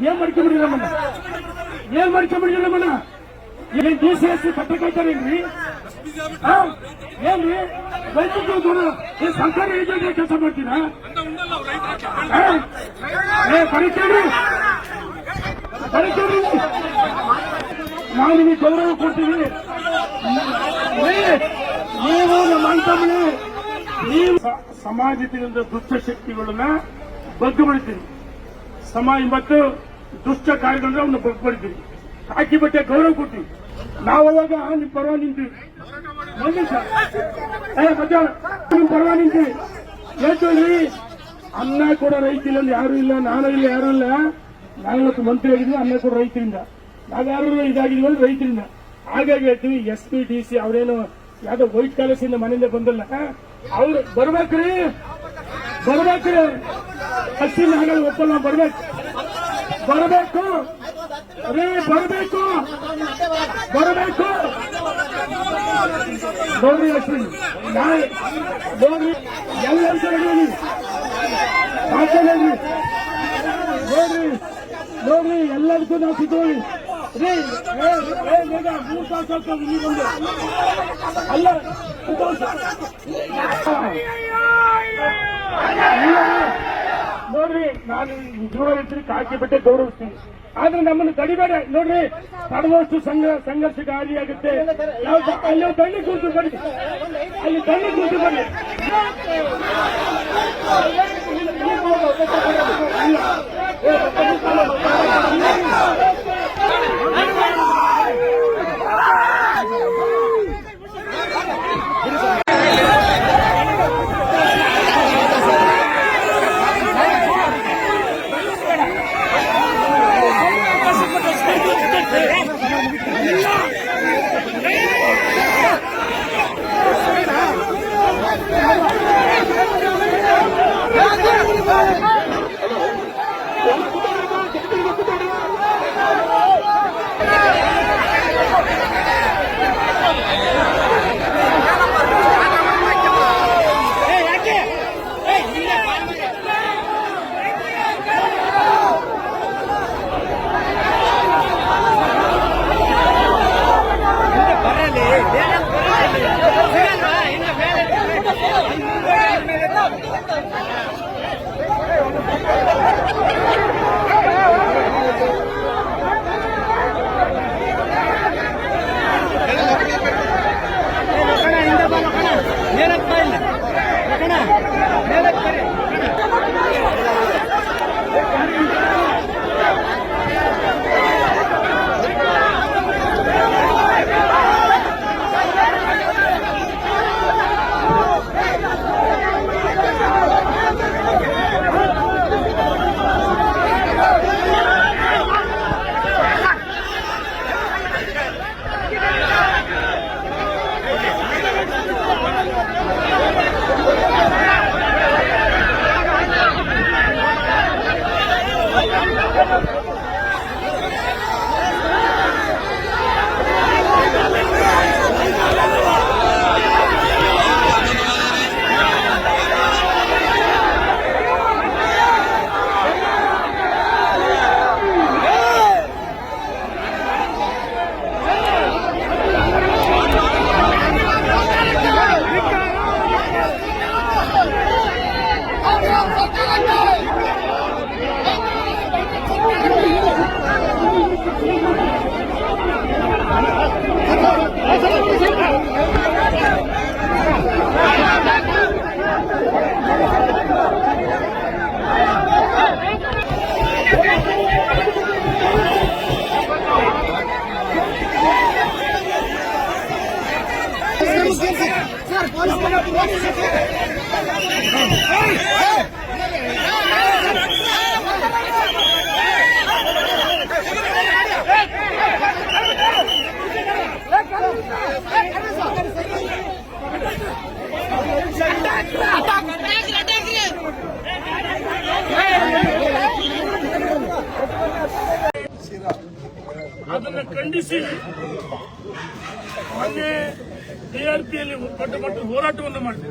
ಏನ್ ಮಾಡ್ಕೊಂಡ್ಬಿಡಿ ನಮ್ಮನ್ನ ಏನ್ DCS ಪತ್ರ ಕಾಯ್ತಾರೇನ್ರಿ? ಏನ್ರಿ ರೈತರು ಸರ್ಕಾರಿ ಏಜೆಂಟ್ ಕೆಲಸ ಮಾಡ್ತೀರಾ? ಬರೀತೀರಿ ನಾವು ನಿಮಗೆ ಗೌರವ ಕೊಡ್ತೀವಿ. ನೀವು ನಮ್ಮ ಅಂತಮ್ಮನೆ ನೀವು ಸಮಾಜದಿಂದ ದುಷ್ಟಶಕ್ತಿಗಳನ್ನ ಬಗ್ಗುಬಿಡ್ತೀರಿ. ಸಮಾಜ ಮತ್ತು ದುಷ್ಟ ಕಾರ್ಯಗಳನ್ನ ಅವನ್ನ ಬಗ್ಗುಬಿಡ್ತೀರಿ. ಹಾಕಿ ಬಟ್ಟೆ ಗೌರವ ಕೊಡ್ತೀವಿ. ನಾವು ಅವಾಗ ನಿಮ್ ಪರವಾಗಿ ನಿಂತೀವಿ. ನಿಮ್ ಪರವಾಗಿ ನಿಂತೀವಿ. ಹೇಳ್ತೀವಿ ಅನ್ನ ಕೂಡ ರೈತಿಲ್ಲ ಯಾರು ಇಲ್ಲ, ನಾನು ಇಲ್ಲ ಯಾರು ಇಲ್ಲ. ನಾವಿವತ್ತು ಮಂತ್ರಿ ಆಗಿದ್ವಿ, ಅನ್ನ ಕೂಡ ರೈತರಿಂದ. ನಾವ್ಯಾರು ಇದಾಗಿದ್ವಿ ಅಂದ್ರೆ ರೈತರಿಂದ. ಹಾಗಾಗಿ ಹೇಳ್ತೀವಿ SP DC ಅವರೇನು ಯಾವ್ದೋ ವೈಟ್ ಕಾಲೇಜಿಂದ ಮನೆಯಿಂದ ಬಂದಲ್ಲ, ಅವ್ರು ಬರ್ಬೇಕ್ರಿ ಹಸಿನ ಹಾಗಾಗಿ ಒಪ್ಪಲ್ಲ. ಬರ್ಬೇಕು ನೋಡ್ರಿ ಅಶ್ವಿನ್ ನೋಡ್ರಿ ಎಲ್ಲರೂ ನೋಡ್ರಿ ಎಲ್ಲರಿಗೂ ನಾವು ಸಿಗ್ತೀವಿ. ಮೂರು ತಾಸು ಇಲ್ಲಿ ಬಂದು ಅಲ್ಲ ನೋಡ್ರಿ, ನಾನು ನಿಜವಾಗಿ ಕಾಕಿ ಬಟ್ಟೆ ಗೌರವಿಸ್ತೀನಿ. ಆದ್ರೆ ನಮ್ಮನ್ನು ತಡಿಬೇಡ. ನೋಡ್ರಿ, ತಡವಷ್ಟು ಸಂಘರ್ಷಕಾರಿ ಆಗುತ್ತೆ. ಅಲ್ಲಿ ತಣ್ಣಿ ಕೂತು ಬನ್ನಿ, ಅಲ್ಲಿ ತಣ್ಣಿ ಕೂತು ಬನ್ನಿ. ಅದನ್ನು ಖಂಡಿಸಿ ಮೊನ್ನೆ DRPಯಲ್ಲಿ ದೊಡ್ಡ ಮಟ್ಟದ ಹೋರಾಟವನ್ನು ಮಾಡಿದೆ.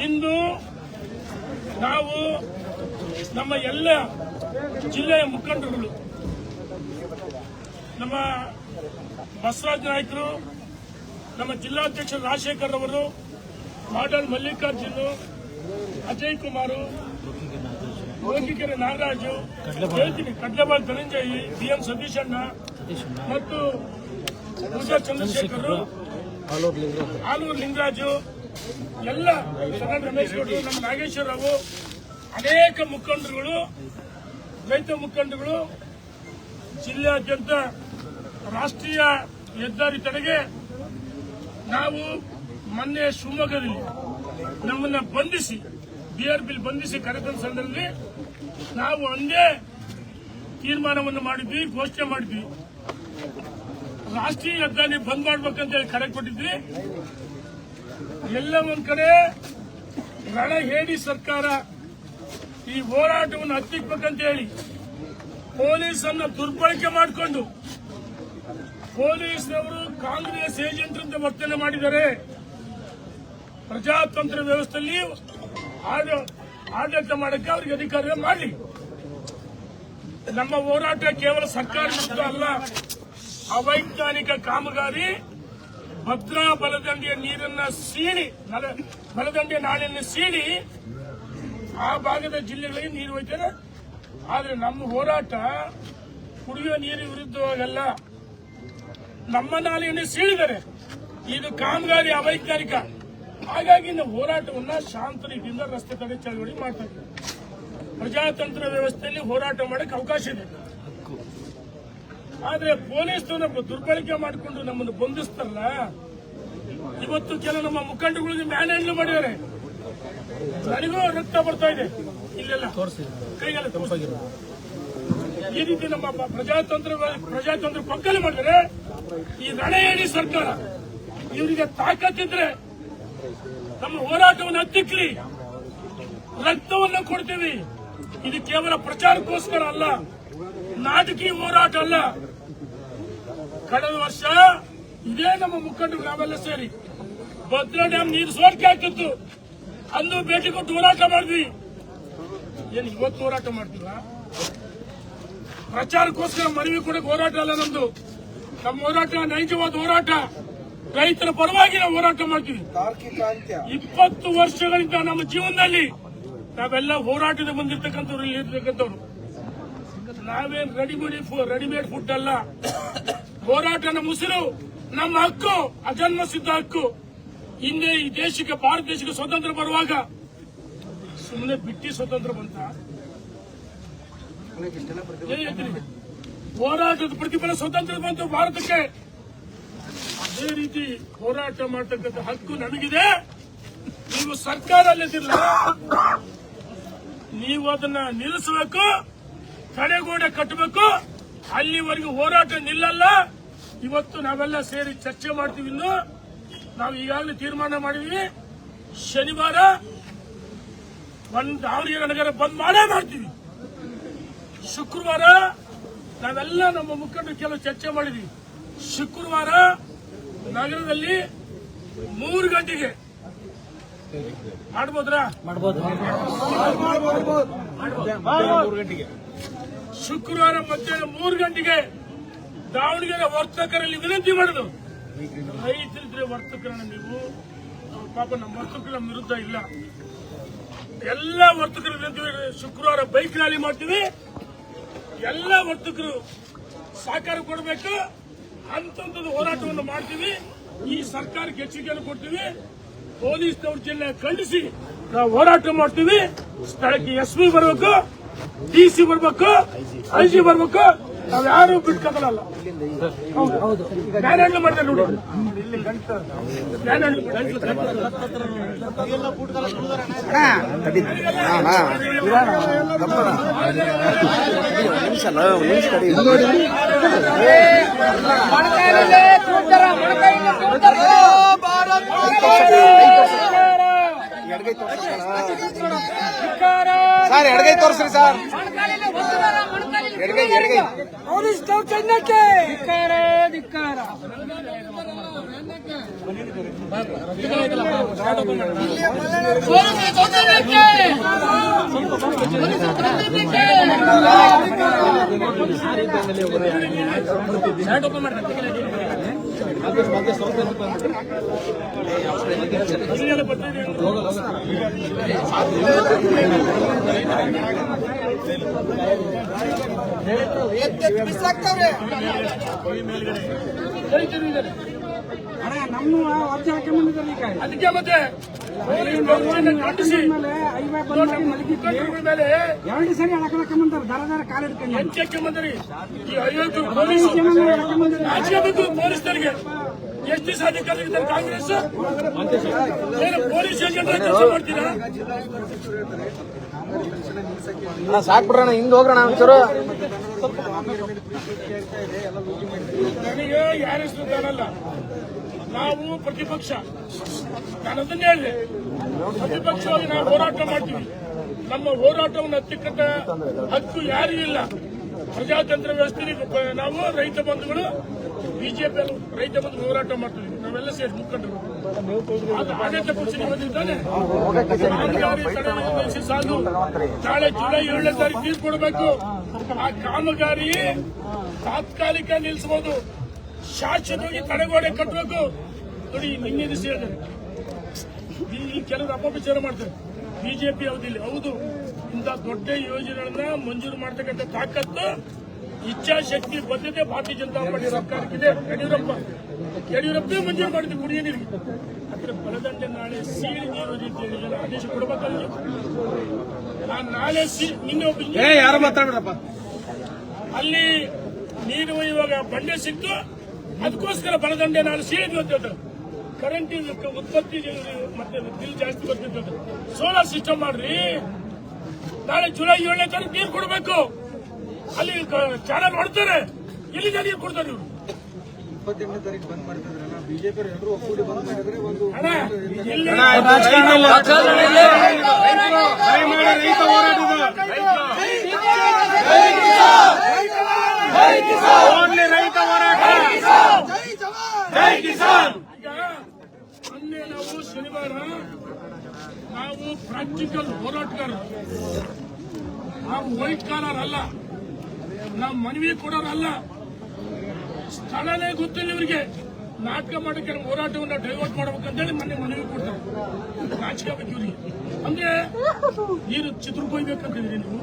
ಇಂದು ನಾವು ನಮ್ಮ ಎಲ್ಲ ಜಿಲ್ಲೆಯ ಮುಖಂಡರುಗಳು, ನಮ್ಮ ಬಸವರಾಜ ನಾಯ್ಕರು, ನಮ್ಮ ಜಿಲ್ಲಾಧ್ಯಕ್ಷ ರಾಜಶೇಖರ್ ಅವರು, ಮಾಡಲ್ ಮಲ್ಲಿಕಾರ್ಜುನ್, ಅಜಯ್ ಕುಮಾರ್, ಯೋಗಿಕೆರೆ ನಾಗರಾಜು, ಕಡ್ಲೆಬಾಳ್ ಧನಂಜಯ್, ಬಿಎಂ ಸತೀಶಣ್ಣ ಮತ್ತು ಪೂಜಾ ಚಂದ್ರಶೇಖರ್, ಆಲೂರು ಲಿಂಗರಾಜು, ಎಲ್ಲ ರಮೇಶ್ ಗೌಡರು, ನಮ್ಮ ನಾಗೇಶ್ವರ ರಾವು, ಅನೇಕ ಮುಖಂಡರುಗಳು, ರೈತ ಮುಖಂಡರುಗಳು ಜಿಲ್ಲೆಯಾದ್ಯಂತ ರಾಷ್ಟ್ರೀಯ ಹೆದ್ದಾರಿ ತಡೆಗೆ ನಾವು ಮೊನ್ನೆ ಶಿವಮೊಗ್ಗದಲ್ಲಿ ನಮ್ಮನ್ನ ಬಂಧಿಸಿ ಬಿಆರ್ಪಿಲ್ ಬಂಧಿಸಿ ಕರೆತಂದ ಸಂದರ್ಭದಲ್ಲಿ ನಾವು ಒಂದೇ ತೀರ್ಮಾನವನ್ನು ಮಾಡಿದ್ವಿ, ಘೋಷಣೆ ಮಾಡಿದ್ವಿ. ರಾಷ್ಟ್ರೀಯ ಹೆದ್ದಾರಿ ಬಂದ್ ಮಾಡ್ಬೇಕಂತ ಹೇಳಿ ಕರೆ ಕೊಟ್ಟಿದ್ವಿ. ಎಲ್ಲ ಒಂದ್ ಕಡೆ ರಣ ಹೇಳಿ ಸರ್ಕಾರ ಈ ಹೋರಾಟವನ್ನು ಹತ್ತಿಕ್ಕಬೇಕಂತ ಹೇಳಿ ಪೊಲೀಸನ್ನ ದುರ್ಬಳಕೆ ಮಾಡಿಕೊಂಡು ಪೊಲೀಸ್ನವರು ಕಾಂಗ್ರೆಸ್ ಏಜೆಂಟ್ ಅಂತ ವರ್ತನೆ ಮಾಡಿದ್ದಾರೆ. ಪ್ರಜಾತಂತ್ರ ವ್ಯವಸ್ಥೆಯಲ್ಲಿ ಆಡಳಿತ ಮಾಡಕ್ಕೆ ಅವರಿಗೆ ಅಧಿಕಾರ ಮಾಡಲಿ. ನಮ್ಮ ಹೋರಾಟ ಕೇವಲ ಸರ್ಕಾರ ವಿರುದ್ಧ ಅಲ್ಲ, ಅವೈಜ್ಞಾನಿಕ ಕಾಮಗಾರಿ, ಭದ್ರಾ ಬಲದಂಡೆಯ ನೀರನ್ನ ಸೀಳಿ, ಬಲದಂಡೆಯ ನಾಳೆಯನ್ನು ಸೀಳಿ ಆ ಭಾಗದ ಜಿಲ್ಲೆಗಳಿಗೆ ನೀರು ಹೋಯ್ತಾರೆ. ಆದ್ರೆ ನಮ್ಮ ಹೋರಾಟ ಕುಡಿಯುವ ನೀರು ವಿರುದ್ಧವಾಗಲ್ಲ. ನಮ್ಮ ನಾಲೆಯನ್ನು ಸೀಳಿದರೆ ಇದು ಕಾಮಗಾರಿ ಅವೈಜ್ಞಾನಿಕ. ಹಾಗಾಗಿ ನಾವು ಹೋರಾಟವನ್ನ ಶಾಂತ ರೀತಿಯಿಂದ ರಸ್ತೆ ತಡೆ ಚಳವಳಿ ಮಾಡ್ತಾ ಇದ್ದೀವಿ. ಪ್ರಜಾತಂತ್ರ ವ್ಯವಸ್ಥೆಯಲ್ಲಿ ಹೋರಾಟ ಮಾಡಕ್ಕೆ ಅವಕಾಶ ಇದೆ. ಆದ್ರೆ ಪೊಲೀಸರನ್ನ ದುರ್ಬಳಕೆ ಮಾಡಿಕೊಂಡು ನಮ್ಮನ್ನು ಬಂಧಿಸ್ತಾರಲ್ಲ, ಇವತ್ತು ಕೆಲ ನಮ್ಮ ಮುಖಂಡಗಳಿಗೆ ಮ್ಯಾನ್ ಹ್ಯಾಂಡಲ್ ಮಾಡಿದ್ದಾರೆ. ನನಗೂ ರಕ್ತ ಬರ್ತಾ ಇದೆ, ಇಲ್ಲೆಲ್ಲ ಕೈಗೆಲ್ಲ ತೋರಿಸಿದ್ರು. ಈ ರೀತಿ ನಮ್ಮ ಪ್ರಜಾತಂತ್ರ ಕೊಕ್ಕಲು ಮಾಡಿದರೆ ಈ ರಣಹೇಡಿ ಸರ್ಕಾರ ಇವರಿಗೆ ತಾಕತ್ತಿದ್ರೆ ನಮ್ಮ ಹೋರಾಟವನ್ನು ಹತ್ತಿಕ್ಕಲಿ, ರಕ್ತವನ್ನು ಕೊಡ್ತೀವಿ. ಇದು ಕೇವಲ ಪ್ರಚಾರಕ್ಕೋಸ್ಕರ ಅಲ್ಲ, ನಾಟಕೀಯ ಹೋರಾಟ ಅಲ್ಲ. ಕಳೆದ ವರ್ಷ ಇದೇ ನಮ್ಮ ಮುಖಂಡರು ನಾವೆಲ್ಲ ಸೇರಿ ಭದ್ರಾ ಡ್ಯಾಮ್ ನೀರು ಸೋರಿಕೆ ಆಗ್ತಿತ್ತು, ಅಂದು ಭೇಟಿ ಕೊಟ್ಟು ಹೋರಾಟ ಮಾಡಿದ್ವಿ. ಏನು ಇವತ್ತು ಹೋರಾಟ ಮಾಡ್ತೀವ? ಪ್ರಚಾರಕ್ಕೋಸ್ಕರ ಮನವಿ ಕೊಡಕ್ಕೆ ಹೋರಾಟ ಅಲ್ಲ ನಮ್ದು. ನಮ್ಮ ಹೋರಾಟ ನೈಜವಾದ ಹೋರಾಟ, ರೈತರ ಪರವಾಗಿ ನಾವು ಹೋರಾಟ ಮಾಡ್ತೀವಿ. 20 ವರ್ಷಗಳಿಂದ ನಮ್ಮ ಜೀವನದಲ್ಲಿ ನಾವೆಲ್ಲ ಹೋರಾಟದ ಬಂದಿರ್ತಕ್ಕಂಥವ್ರು, ಇಲ್ಲಿ ಇರ್ತಕ್ಕಂಥವ್ರು. ನಾವೇನ್ ರೆಡಿಮೇಡ್ ಫುಡ್ ಅಲ್ಲ. ಹೋರಾಟ ನಮ್ಮ ಉಸಿರು, ನಮ್ಮ ಹಕ್ಕು, ಅಜನ್ಮ ಸಿದ್ಧ ಹಕ್ಕು. ಹಿಂದೆ ಈ ದೇಶಕ್ಕೆ, ಭಾರತ ದೇಶಕ್ಕೆ ಸ್ವತಂತ್ರ ಬರುವಾಗ ಸುಮ್ಮನೆ ಬಿಟ್ಟಿ ಸ್ವತಂತ್ರ ಬಂತ? ಹೋರಾಟದ ಪ್ರತಿಫಲ ಸ್ವತಂತ್ರ ಬಂತು ಭಾರತಕ್ಕೆ. ಅದೇ ರೀತಿ ಹೋರಾಟ ಮಾಡತಕ್ಕಂಥ ಹಕ್ಕು ನಮಗಿದೆ. ನೀವು ಸರ್ಕಾರ ಅಲ್ಲದಿಲ್ಲ, ನೀವು ಅದನ್ನ ನಿಲ್ಲಿಸಬೇಕು, ತಡೆಗೋಡೆ ಕಟ್ಟಬೇಕು. ಅಲ್ಲಿವರೆಗೂ ಹೋರಾಟ ನಿಲ್ಲಲ್ಲ. ಇವತ್ತು ನಾವೆಲ್ಲ ಸೇರಿ ಚರ್ಚೆ ಮಾಡ್ತೀವಿ. ಇನ್ನು ನಾವು ಈಗಾಗಲೇ ತೀರ್ಮಾನ ಮಾಡಿದ್ವಿ, ಶನಿವಾರ ದಾವಣಗೆರೆ ನಗರ ಬಂದ್ ಮಾಡೇ ಮಾಡ್ತೀವಿ. ಶುಕ್ರವಾರ ನಾವೆಲ್ಲ ನಮ್ಮ ಮುಖಂಡರು ಕೆಲವು ಚರ್ಚೆ ಮಾಡಿದ್ವಿ. ಶುಕ್ರವಾರ ನಗರದಲ್ಲಿ 3 ಗಂಟೆಗೆ ಮಾಡ್ಬೋದ್ರಾ? ಶುಕ್ರವಾರ ಮಧ್ಯಾಹ್ನ 3 ಗಂಟೆಗೆ ದಾವಣಗೆರೆ ವರ್ತಕರಲ್ಲಿ ವಿನಂತಿ ಮಾಡುದು, ರೈತರಿದ್ರೆ ವರ್ತಕರನ್ನ ನೀವು, ಪಾಪ ನಮ್ಮ ವರ್ತಕರು ನಮ್ಮ ವಿರುದ್ಧ ಇಲ್ಲ, ಎಲ್ಲ ವರ್ತಕರು ವಿನಂತಿ. ಶುಕ್ರವಾರ ಬೈಕ್ ರ್ಯಾಲಿ ಮಾಡ್ತೀವಿ. ಎಲ್ಲ ವರ್ತಕರು ಸಹಕಾರ ಕೊಡಬೇಕು. ಅಂತಂತದ್ದು ಹೋರಾಟವನ್ನು ಮಾಡ್ತೀವಿ. ಈ ಸರ್ಕಾರಕ್ಕೆ ಎಚ್ಚರಿಕೆಯನ್ನು ಕೊಡ್ತೀವಿ. ಪೊಲೀಸ್ನವ್ರ ಜಿಲ್ಲೆ ಖಂಡಿಸಿ ನಾವು ಹೋರಾಟ ಮಾಡ್ತೀವಿ. ಸ್ಥಳಕ್ಕೆ SP ಬರಬೇಕು, DC ಬರಬೇಕು, IG ಬರಬೇಕು. ನಾವ್ ಯಾರು ಬಿಟ್ಕೊಳಲ್ಲ. ಹೌದು, ಮ್ಯಾನ್ ಹ್ಯಾಂಡಲ್ ಮಾಡ್ತಾರೆ ನೋಡಿ. ಮ್ಯಾನ್ ಹ್ಯಾಂಡಲ್ ಸರ್ ಎಡಗೈ ತೋರಿಸ್ರಿ ಸರ್. ಪೊಲೀಸ್ ದೌರ್ಜನ್ಯಕ್ಕೆ ಧಿಕ್ಕಾರ. ನಮ್ಮ ಅರ್ಜಿ ಹಾಕೊಂಡ್ಬಂದಿದ್ದಾರೆ ಈಗ. ಅದಕ್ಕೆ ಮತ್ತೆ ಎರಡು ಸರಿ ಹಾಕೊಂಬಂತಾರೆ ದರ ಕಾಲ ಹಿಡ್ಕೊಂಡು ಪೊಲೀಸರಿಗೆ ಎಷ್ಟು ದಿವಸ ಅಧಿಕಾರ ಇದ್ದಾರೆ ಕಾಂಗ್ರೆಸ್ ಪೊಲೀಸ್ ಕೆಲಸ ಮಾಡ್ತೀರಾ? ಸಾಕ್ಬಿಡ್ರಣ ಹಿಂದ್ ಹೋಗ್ರಣ ಒಂಚೂರು. ನನಗೆ ಯಾರ ಹೆಸರು ಕಾಣಲ್ಲ. ನಾವು ಪ್ರತಿಪಕ್ಷ, ನಾನು ಅದನ್ನೇ ಹೇಳಿದೆ, ಪ್ರತಿಪಕ್ಷವಾಗಿ ನಾವು ಹೋರಾಟ ಮಾಡ್ತೀವಿ. ನಮ್ಮ ಹೋರಾಟವನ್ನು ಹತ್ತಿಕ್ಕಂತ ಹಕ್ಕು ಯಾರೂ ಇಲ್ಲ. ಪ್ರಜಾತಂತ್ರ ವ್ಯವಸ್ಥೆಯಲ್ಲಿ ನಾವು ರೈತ ಬಂಧುಗಳು ಬಿಜೆಪಿ ರೈತ ಬಂಧು ಹೋರಾಟ ಮಾಡ್ತೀವಿ. ನಾವೆಲ್ಲ ಸೇರಿ ಮುಖಂಡರು ಆಡಳಿತ ಪಕ್ಷ ಬಂದಿದ್ದಾನೆ. ಸಾಲು ನಾಳೆ ಜುಲೈ 7ನೇ ತಾರೀಕು ತೀರ್ಪು ಕೊಡಬೇಕು. ಆ ಕಾಮಗಾರಿ ತಾತ್ಕಾಲಿಕ ನಿಲ್ಲಿಸಬಹುದು, ಶಾಶ್ವತವಾಗಿ ತಡೆಗೋಡೆ ಕಟ್ಟಬೇಕು. ನೋಡಿ, ನಿನ್ನೆ ದಿವಸ ಹೇಳಿದ್ದಾರೆ ಈ ಕೆಲವರು ಅಪಪ್ರಚಾರ ಮಾಡ್ತಾರೆ. ಬಿಜೆಪಿ ಅವಧಿಯಲ್ಲಿ ಹೌದು, ಇಂಥ ದೊಡ್ಡ ಯೋಜನೆಗಳನ್ನ ಮಂಜೂರು ಮಾಡತಕ್ಕಂಥ ತಾಕತ್ತು, ಇಚ್ಛಾಶಕ್ತಿ, ಬದ್ಧತೆ ಭಾರತೀಯ ಜನತಾ ಪಾರ್ಟಿ ಸರ್ಕಾರಕ್ಕಿದೆ. ಯಡಿಯೂರಪ್ಪ ಮಂಜೂರು ಮಾಡಿದ್ದು ಕುಡಿಯ ನೀರಿಗೆ. ಅದರ ಬಲದಂಡೆ ನಾಳೆ ಸೀಳಿ ನೀರು ರೀತಿಯಲ್ಲಿ ಆದೇಶ ಕೊಡಬೇಕಲ್ಲ. ಆ ನಾಳೆ ನಿನ್ನೆ ಒಬ್ಬ ಯಾರು ಮಾತಾಡ್ಬಿಡಪ್ಪ ಅಲ್ಲಿ ನೀರು ಇವಾಗ ಬಂಡೆ ಸಿಕ್ತು, ಅದಕ್ಕೋಸ್ಕರ ಬಲದಂಡೆ ನಾಳೆ ಸೀಳಿದ್ವಿ ಅಂತ ಹೇಳ್ತಾರೆ. ಕರೆಂಟ್ ಉತ್ಪತ್ತಿ ಮತ್ತೆ ಬಿಲ್ ಜಾಸ್ತಿ ಬರ್ತಿರ್ತದೆ. ಸೋಲಾರ್ ಸಿಸ್ಟಮ್ ಮಾಡ್ರಿ. ನಾಳೆ ಜುಲೈ 7ನೇ ತಾರೀಕು ನೀರು ಕೊಡಬೇಕು. ಅಲ್ಲಿ ಚಾನಲ್ ಹೊಡ್ತಾರೆ, ಇಲ್ಲಿಂದ ನೀರು ಕೊಡ್ತಾರೆ ಇವರು. 28ನೇ ತಾರೀಕು ಬಂದ್ ಮಾಡ್ತಿದ್ರಲ್ಲ ಬಿಜೆಪಿ ಎಲ್ಲರೂ ಒಕ್ಕೂಡಿ ಬಂದ್ ಮಾಡಿದ್ರೆ ಒಂದು ಮೊನ್ನೆ ನಾವು ಶನಿವಾರ ನಾವು ಪ್ರಾಕ್ಟಿಕಲ್ ಹೋರಾಟಗಾರರು, ನಾವು ವೈಟ್ ಕಾಲರ್ ಅಲ್ಲ, ನಾವು ಮನವಿ ಕೊಡೋರಲ್ಲ. ಸ್ಥಳನೇ ಗೊತ್ತಿಲ್ಲ ಇವರಿಗೆ. ನಾಟಕ ಮಾಡಕ್ಕೆ ಹೋರಾಟವನ್ನು ಡೈವರ್ಟ್ ಮಾಡ್ಬೇಕಂತೇಳಿ ಮೊನ್ನೆ ಮನವಿ ಕೊಡ್ತಾರೆ. ರಾಜಕೀಯ ಬಗ್ಗೆ ಇವರಿಗೆ ಅಂದ್ರೆ ನೀರು ಚಿತ್ರಕ್ಕೆ ಹೋಗ್ಬೇಕಂತಿದ್ದೀರಿ ನೀವು.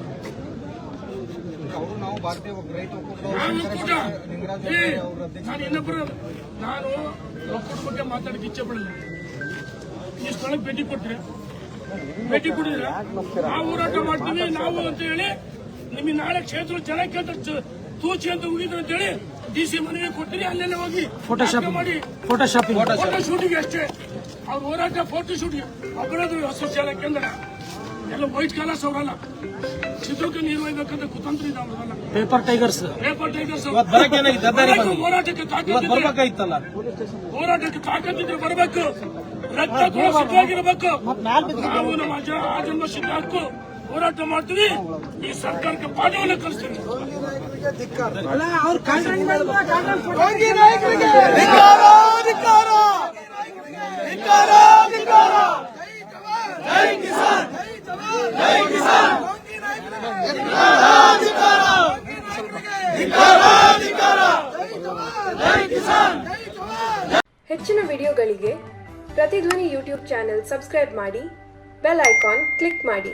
ನಾವು ಭಾರತೀಯ ರೈತ ನಾನು ಇನ್ನೊಬ್ಬರು ನಾನು ಒಕ್ಕೂಟ ಬಗ್ಗೆ ಮಾತಾಡಕ್ಕೆ ಇಚ್ಛೆ ಪಡಲ್ಲ. ಈ ಸ್ಥಳಕ್ಕೆ ಭೇಟಿ ಕೊಡ್ತೀರಾ? ಭೇಟಿ ಕೊಡಿದ್ರ ನಾವು ಹೋರಾಟ ಮಾಡ್ತೀವಿ ನಾವು ಅಂತ ಹೇಳಿ ನಿಮಗೆ ನಾಳೆ ಕ್ಷೇತ್ರ ಜನ ಕೇಳ್ತಾರೆ ತೂಚಿ ಅಂತ ಹೋಗಿದ್ರು ಅಂತ ಹೇಳಿ ಡಿಸಿ ಮನವಿ ಕೊಡ್ತೀರಿ. ಅಲ್ಲೆಲ್ಲ ಹೋಗಿ ಫೋಟೋ ಮಾಡಿ ಫೋಟೋ ಶೂಟಿಂಗ್ ಅಷ್ಟೇ ಅವ್ರ ಹೋರಾಟ. ಫೋಟೋ ಶೂಟಿಂಗ್ ಅಪರಾಧ ಹೊಸ ಕೇಂದ್ರ ಎಲ್ಲ ವೈಟ್ ಕಾಲರ್ಸ್ ಅವರಲ್ಲ. ಚಿತ್ರಕ್ಕೆ ನೀರು ಒಯ್ಬೇಕಂತ ಕುತಂತ್ರ ಇದೆ ಅವರಲ್ಲ. ಪೇಪರ್ ಟೈಗರ್ಸ್ ಹೋರಾಟಕ್ಕೆ ತಾಕತ್ತಿದ್ರೆ ಬರಬೇಕು. ರಕ್ತ ಕೂಡ ಸಿದ್ಧವಾಗಿರಬೇಕು. ನಾವು ನಮ್ಮ ಆಜನ್ಮ ಸಿದ್ಧ ಹಕ್ಕು ಹೋರಾಟ ಮಾಡ್ತೀವಿ. ಈ ಸರ್ಕಾರಕ್ಕೆ ಪಾಠವನ್ನು ಕಲಿಸ್ತೀವಿ. ಹೆಚ್ಚಿನ ವಿಡಿಯೋಗಳಿಗೆ ಪ್ರತಿಧ್ವನಿ ಯೂಟ್ಯೂಬ್ ಚಾನೆಲ್ ಸಬ್ಸ್ಕ್ರೈಬ್ ಮಾಡಿ, ಬೆಲ್ ಐಕಾನ್ ಕ್ಲಿಕ್ ಮಾಡಿ.